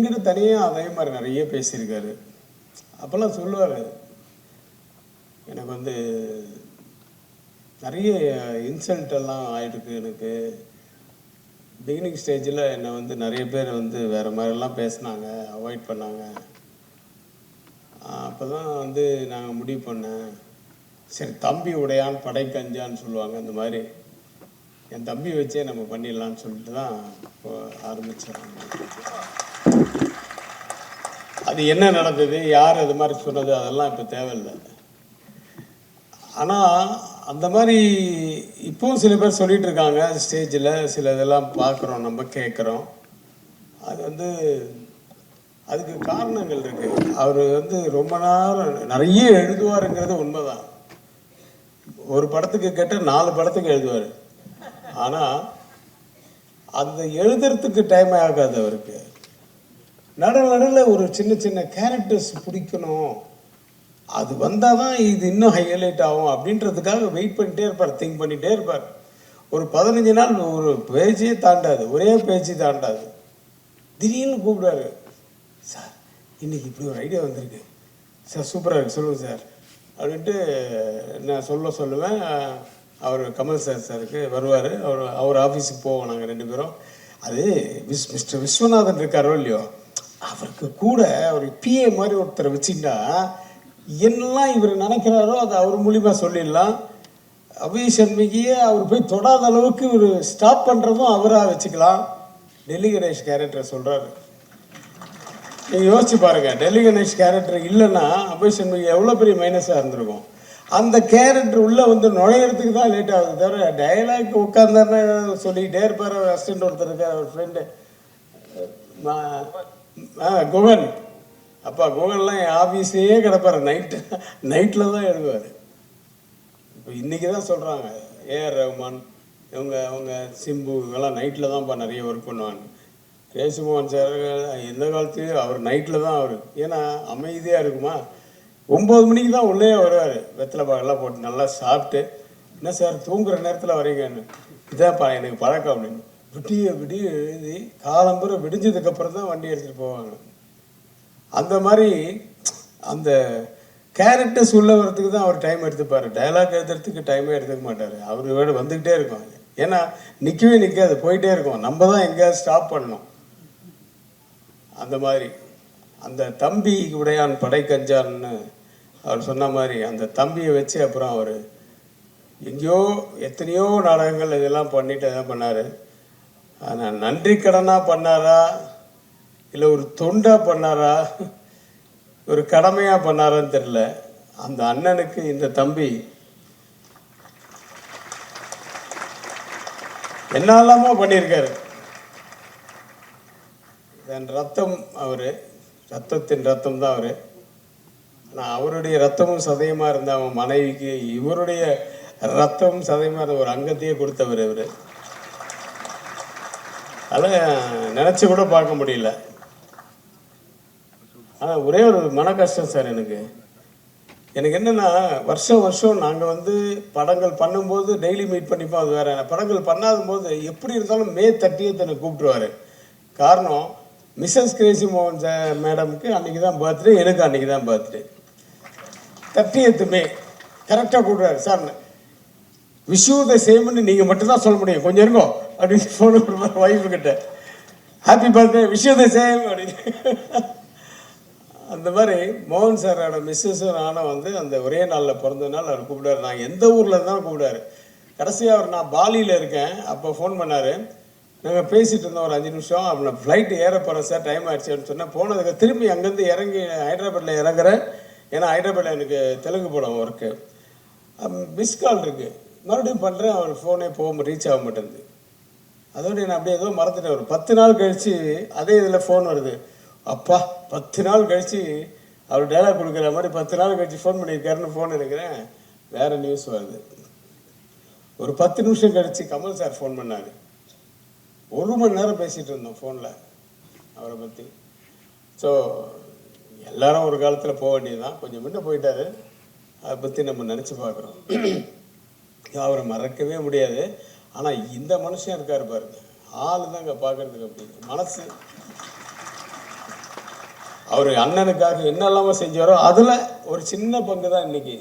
என்கிட்ட தனியாக அதே மாதிரி நிறைய பேசியிருக்காரு. அப்போல்லாம் சொல்லுவார், எனக்கு வந்து நிறைய இன்சல்ட்டெல்லாம் ஆகிருக்கு. எனக்கு பிகினிங் ஸ்டேஜில் என்னை வந்து நிறைய பேர் வந்து வேறு மாதிரிலாம் பேசினாங்க, அவாய்ட் பண்ணாங்க. அப்போ தான் வந்து நாங்கள் முடிவு பண்ணேன், சரி தம்பி உடையான் படை கஞ்சான்னு சொல்லுவாங்க, அந்த மாதிரி என் தம்பி வச்சே நம்ம பண்ணிடலான்னு சொல்லிட்டு தான் இப்போ ஆரம்பித்தோம். அது என்ன நடந்தது, யார் அது மாதிரி சொன்னது, அதெல்லாம் இப்போ தேவையில்லை. ஆனால் அந்த மாதிரி இப்போவும் சில பேர் சொல்லிகிட்டு இருக்காங்க ஸ்டேஜில். சில இதெல்லாம் பார்க்குறோம், நம்ம கேட்குறோம். அது வந்து அதுக்கு காரணங்கள் இருக்குது. அவர் வந்து ரொம்ப நேரம் நிறைய எழுதுவாருங்கிறது உண்மைதான். ஒரு படத்துக்கு கேட்ட 4 படத்துக்கு எழுதுவார். ஆனால் அந்த எழுதுறதுக்கு டைம் ஆகாது அவருக்கு. நடுவில் ஒரு சின்ன சின்ன கேரக்டர்ஸ் பிடிக்கணும், அது வந்தால் தான் இது இன்னும் ஹைலைட் ஆகும் அப்படின்றதுக்காக வெயிட் பண்ணிகிட்டே இருப்பார், திங்க் பண்ணிகிட்டே இருப்பார். ஒரு 15 நாள் ஒரு பேஜே தாண்டாது, ஒரே பேஜ் தாண்டாது. திடீர்னு கூப்பிடுவாரு, சார் இன்னைக்கு இப்படி ஒரு ஐடியா வந்திருக்கு சார், சூப்பராக இருக்குது சொல்லுங்கள் சார் அப்படின்ட்டு நான் சொல்லுவேன். அவர் கமல் சாருக்கு வருவார். அவர் ஆஃபீஸுக்கு போவோம் நாங்கள் 2 பேரும். அது மிஸ்டர் விஸ்வநாதன் இருக்காரோ இல்லையோ, அவருக்கு கூட அவர் பிஏ மாதிரி ஒருத்தரை வச்சுக்கிட்டா என்னெல்லாம் இவர் நினைக்கிறாரோ அதை அவர் மூலிமா சொல்லிடலாம். அபி சண்முகியை அவர் போய் தொடாத அளவுக்கு ஒரு ஸ்டாப் பண்ணுறதும் அவராக வச்சுக்கலாம். டெல்லி கணேஷ் கேரக்டரை சொல்கிறாரு, நீங்கள் யோசிச்சு பாருங்கள். டெல்லி கணேஷ் கேரக்டர் இல்லைன்னா அபி சண்முகி எவ்வளோ பெரிய மைனஸாக இருந்திருக்கும். அந்த கேரக்டர் உள்ளே வந்து நுழையிறதுக்கு தான் லேட் ஆகுது தவிர டைலாக் உட்காந்தாருன்னா சொல்லிக்கிட்டே இருப்பார். அவர் அசிஸ்டண்ட் ஒருத்தர் இருக்கார், அவர் ஃப்ரெண்டு குகன். அப்பா குகன்லாம் என் ஆஃபீஸ்லேயே கிடப்பார், நைட்டில் தான் எழுதுவார். இப்போ இன்றைக்கி தான் சொல்கிறாங்க ஏஆர் ரஹ்மான் அவங்க சிம்பு இவங்கெல்லாம் நைட்டில் தான்ப்பா நிறைய ஒர்க் பண்ணுவாங்க. கேசுமோகன் சார் எந்த காலத்துலேயும் அவர் நைட்டில் தான். அவர் ஏன்னா அமைதியாக இருக்குமா, 9 மணிக்கு தான் உள்ளே வருவார். வெத்தலை பாகெல்லாம் போட்டு நல்லா சாப்பிட்டு, என்ன சார் தூங்குற நேரத்தில் வரீங்கன்னு, இதான்ப்பா எனக்கு பழக்கம் அப்படின்னு. விடிய எழுதி காலம்புற விடிஞ்சதுக்கப்புறம் தான் வண்டி எடுத்துகிட்டு போவாங்க. அந்த மாதிரி அந்த கேரக்டர்ஸ் உள்ள வரத்துக்கு தான் அவர் டைம் எடுத்துப்பார். டைலாக் எழுதுறதுக்கு டைமே எடுத்துக்க மாட்டார். அவர் வேறு வந்துக்கிட்டே இருக்கும். ஏன்னா நிற்கவே நிற்காது, போயிட்டே இருக்கும். நம்ம தான் எங்கேயாவது ஸ்டாப் பண்ணணும். அந்த மாதிரி அந்த தம்பி உடையான் படை கஞ்சான்னு அவர் சொன்ன மாதிரி அந்த தம்பியை வச்சு அப்புறம் அவர் எங்கேயோ எத்தனையோ நாடகங்கள் இதெல்லாம் பண்ணிட்டு எதாவது பண்ணார். ஆனால் நன்றி கடனாக பண்ணாரா இல்லை ஒரு தொண்டாக பண்ணாரா ஒரு கடமையாக பண்ணாரான்னு தெரில. அந்த அண்ணனுக்கு இந்த தம்பி என்னெல்லாமோ பண்ணியிருக்காரு. என் ரத்தம் அவர், ரத்தத்தின் ரத்தம் தான் அவர். ஆனால் அவருடைய ரத்தமும் சதயமாக இருந்த அவன் மனைவிக்கு இவருடைய ரத்தமும் சதயமாக இருந்த ஒரு அங்கத்தையே கொடுத்தவர் இவர். அதெல்லாம் நினச்சி கூட பார்க்க முடியல. ஆனால் ஒரே ஒரு மன கஷ்டம் சார் எனக்கு என்னென்னா, வருஷம் நாங்கள் வந்து படங்கள் பண்ணும்போது டெய்லி மீட் பண்ணிப்போம், அது வேறு. படங்கள் பண்ணாத போது எப்படி இருந்தாலும் மே 30th எனக்கு கூப்பிட்டுருவார். காரணம், மிஸ்ஸஸ் கிரேசி மோகன் மேடமுக்கு அன்றைக்கி தான் பர்த்டே, எனக்கு அன்றைக்கி தான் பர்த்டே. 30th மே கரெக்டாக கூப்பிடுவார். சார் விஷ் யூ த சேம்னு நீங்கள் மட்டும்தான் சொல்ல முடியும், கொஞ்சம் இருக்கோ அப்படின்னு ஃபோன் கொடுப்பார் ஒய்ஃபுக்கிட்ட. Happy birthday, wish you the same அப்படின்னு. அந்த மாதிரி மோகன் சாரோட மிஸ்ஸஸும் நானும் வந்து அந்த ஒரே நாளில் பிறந்ததுனால அவர் கூப்பிடுவார். நான் எந்த ஊரில் இருந்தாலும் கூப்பிடுவார். கடைசியாக அவர் நான் பாலியில் இருக்கேன், அப்போ ஃபோன் பண்ணார். நாங்கள் பேசிகிட்டு இருந்தோம் ஒரு 5 நிமிஷம். அப்போ நான் ஃப்ளைட்டு ஏற போகிறேன் சார், டைம் ஆகிடுச்சு அப்படின்னு சொன்னேன். போனதுக்கு திரும்பி அங்கேருந்து இறங்கி ஹைதராபாத்தில் இறங்குறேன். ஏன்னா ஹைதராபாத்தில் எனக்கு தெலுங்கு படம் ஒர்க்கு. மிஸ் கால் இருக்குது, மறுபடியும் பண்ணுறேன். அவர் ஃபோனே ரீச் ஆக மாட்டேங்குது. அதோடு நான் அப்படியே ஏதோ மறந்துட்டேன். ஒரு 10 நாள் கழித்து அதே இதில் ஃபோன் வருது. அப்பா 10 நாள் கழித்து அவர் டைலாக் கொடுக்குற மாதிரி 10 நாள் கழித்து ஃபோன் பண்ணியிருக்காருன்னு ஃபோன் எடுக்கிறேன். வேறு நியூஸ் வருது. ஒரு 10 நிமிஷம் கழித்து கமல் சார் ஃபோன் பண்ணார். 1 மணி நேரம் பேசிகிட்டு இருந்தோம் ஃபோனில் அவரை பற்றி. ஸோ எல்லாரும் ஒரு காலத்தில் போக வேண்டியதுதான். கொஞ்சம் முன்ன போயிட்டார், அதை பற்றி நம்ம நினச்சி பார்க்குறோம். அவரை மறக்கவே முடியாது. ஆனால் இந்த மனுஷன் இருக்கார் பாருங்க, ஆள் தாங்க பார்க்குறதுக்கு அப்படி மனசு அவர் அண்ணனுக்காக என்னெல்லாமோ செஞ்சாரோ அதில் ஒரு சின்ன பங்கு தான் இன்னைக்கு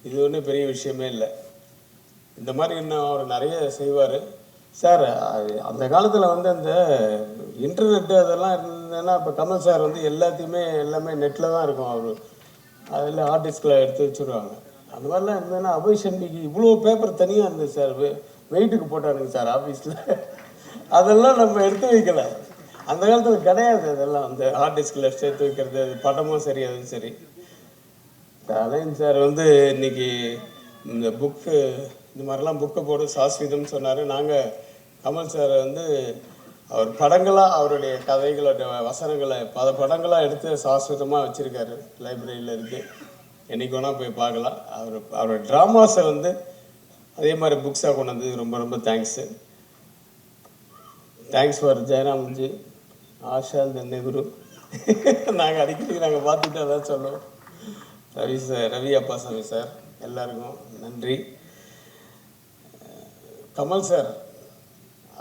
இது ஒன்றும் பெரிய விஷயமே இல்லை. இந்த மாதிரி இன்னும் அவர் நிறைய செய்வார் சார். அந்த காலத்தில் வந்து அந்த இன்டர்நெட்டு அதெல்லாம் இருந்ததுன்னா இப்போ கமல் சார் வந்து எல்லாமே நெட்டில் தான் இருக்கும். அவர் அதில் ஹார்ட் டிஸ்கில் எடுத்து வச்சுருவாங்க. அந்த மாதிரிலாம் இருந்ததுன்னா அபய் சண்முகி இவ்வளோ பேப்பர் தனியாக இருந்தது சார், வெயிட்டுக்கு போட்டாருங்க சார் ஆஃபீஸில். அதெல்லாம் நம்ம எடுத்து வைக்கல, அந்த காலத்தில் கிடையாது. அதெல்லாம் அந்த ஹார்ட் டிஸ்கில் சேர்த்து வைக்கிறது, அது படமும் சரி அதுவும் சரி. அலைன் சார் வந்து இன்னைக்கு இந்த புக்கு இந்த மாதிரிலாம் புக்கை போட்டு சாஸ்வீதம்னு சொன்னார். நாங்கள் கமல் சாரை வந்து அவர் படங்களாக அவருடைய கதைகளோட வசனங்களை படங்களாக எடுத்து சாஸ்வதமாக வச்சுருக்காரு, லைப்ரரியில் இருக்குது. என்றைக்கு வேணால் போய் பார்க்கலாம். அவரோட ட்ராமாஸை வந்து அதே மாதிரி புக்ஸாக கொண்டு வந்து ரொம்ப ரொம்ப thanks. Thanks for Jayaramji, Asha, இந்த நெஹ்ரு. நாங்கள் அடிக்கடி பார்த்துட்டு அதான் சொல்லுவோம். ரவி சார், ரவி அப்பாசாமி சார், எல்லாருக்கும் நன்றி. கமல் சார்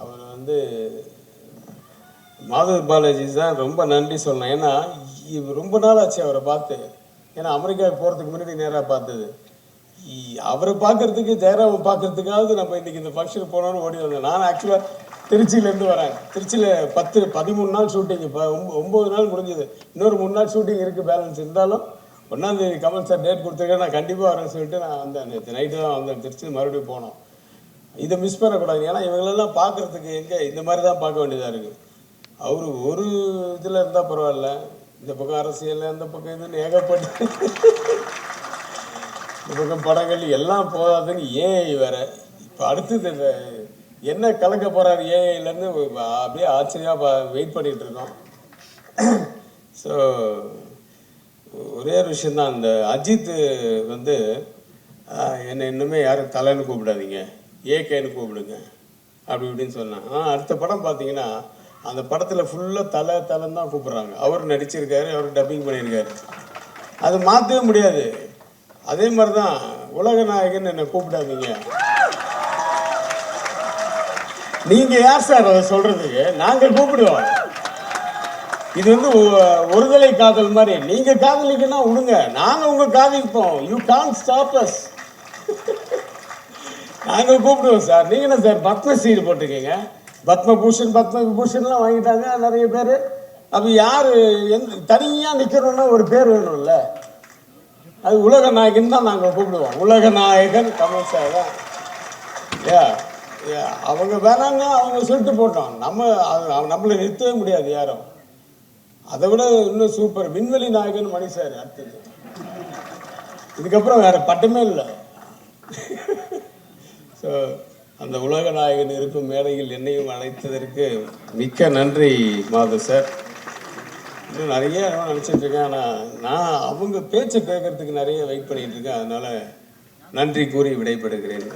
அவர் வந்து மாதவ் பாலாஜி தான் ரொம்ப நன்றி சொல்லணும். ஏன்னா ரொம்ப நாள் ஆச்சு அவரை பார்த்து. ஏன்னா அமெரிக்காவுக்கு போகிறதுக்கு முன்னாடி நேராக பார்த்தது. அவரை பார்க்கறதுக்கு, ஜெயராமன் பார்க்கறதுக்காவது நம்ம இன்றைக்கி இந்த ஃபங்க்ஷனுக்கு போனோன்னு ஓடி வந்தேன். நான் ஆக்சுவலாக திருச்சியிலேருந்து வரேன். திருச்சியில் 13 நாள் ஷூட்டிங், இப்போ 9 நாள் முடிஞ்சது. இன்னொரு 3 நாள் ஷூட்டிங் இருக்குது பேலன்ஸ். இருந்தாலும் 1ஆம் தேதி கமல் சார் டேட் கொடுத்துருக்கேன், நான் கண்டிப்பாக வரேன்னு சொல்லிட்டு நான் வந்தேன். நேற்று நைட்டு தான் வந்தேன் திருச்சி. மறுபடியும் போனோம். இதை மிஸ் பண்ணக்கூடாது. ஏன்னா இவங்களெல்லாம் பார்க்குறதுக்கு எங்கே இந்த மாதிரி தான் பார்க்க வேண்டியதாக இருக்குது. அவர் ஒரு இதில் இருந்தால் பரவாயில்ல, இந்த பக்கம் அரசியல், அந்த பக்கம் இதுன்னு ஏகப்பட்டு இந்த பக்கம் படங்கள் எல்லாம் போகாதுன்னு ஏஐ வேற. இப்போ அடுத்தது என்ன கலக்க போகிறார் ஏஐலேருந்து அப்படியே ஆச்சரியமாக வெயிட் பண்ணிகிட்டு இருக்கோம். ஸோ ஒரே ஒரு விஷயந்தான், அந்த அஜித் வந்து என்னை இன்னுமே யாரும் தலைன்னு கூப்பிடாதீங்க, ஏகேன்னு கூப்பிடுங்க அப்படி இப்படின்னு சொன்னான். அடுத்த படம் பார்த்தீங்கன்னா அந்த படத்தில் ஃபுல்லாக தலைன்னு தான் கூப்பிட்றாங்க. அவர் நடிச்சிருக்காரு, அவர் டப்பிங் பண்ணியிருக்காரு. அது மாற்றவே முடியாது. அதே மாதிரி தான் உலக நாயகன் என்னை கூப்பிடாதீங்க. நீங்கள் யார் சார் அதை சொல்கிறதுக்கு? நாங்கள் கூப்பிடுவோம். இது வந்து ஒருதலை காதல் மாதிரி. நீங்கள் காதலிக்கன்னா விடுங்க, நாங்கள் உங்கள் காதலிப்போம். You can't stop us. நாங்கள் கூப்பிடுவோம் சார். நீங்கள் என்ன சார் பத்மஸ்ரீ போட்டிருக்கீங்க? பத்மபூஷன்லாம் வாங்கிட்டாங்க நிறைய பேர். அப்போ யார் தனியாக நிற்கிறோன்னா ஒரு பேர் வேணும்ல. அது உலக நாயகன் தான் நாங்கள் கூப்பிடுவோம். உலக நாயகன் கமல் சார் தான். அவங்க வேணாங்க, அவங்க சொல்லிட்டு போட்டோம். நம்மளை நிறுத்தவே முடியாது யாரும். அதை விட இன்னும் சூப்பர் விண்வெளி நாயகன் மணி சார். அடுத்தது இதுக்கப்புறம் வேற பட்டமே இல்லை. ஸோ அந்த உலக நாயகன் இருக்கும் மேடையில் என்னையும் அழைத்ததற்கு மிக்க நன்றி மாதவ் சார். இன்னும் நிறைய நினச்சிட்டு இருக்கேன். ஆனால் நான் அவங்க பேச்சை கேட்கறதுக்கு நிறைய வெயிட் பண்ணிட்டு இருக்கேன். அதனால நன்றி கூறி விடைபெறுகிறேன்.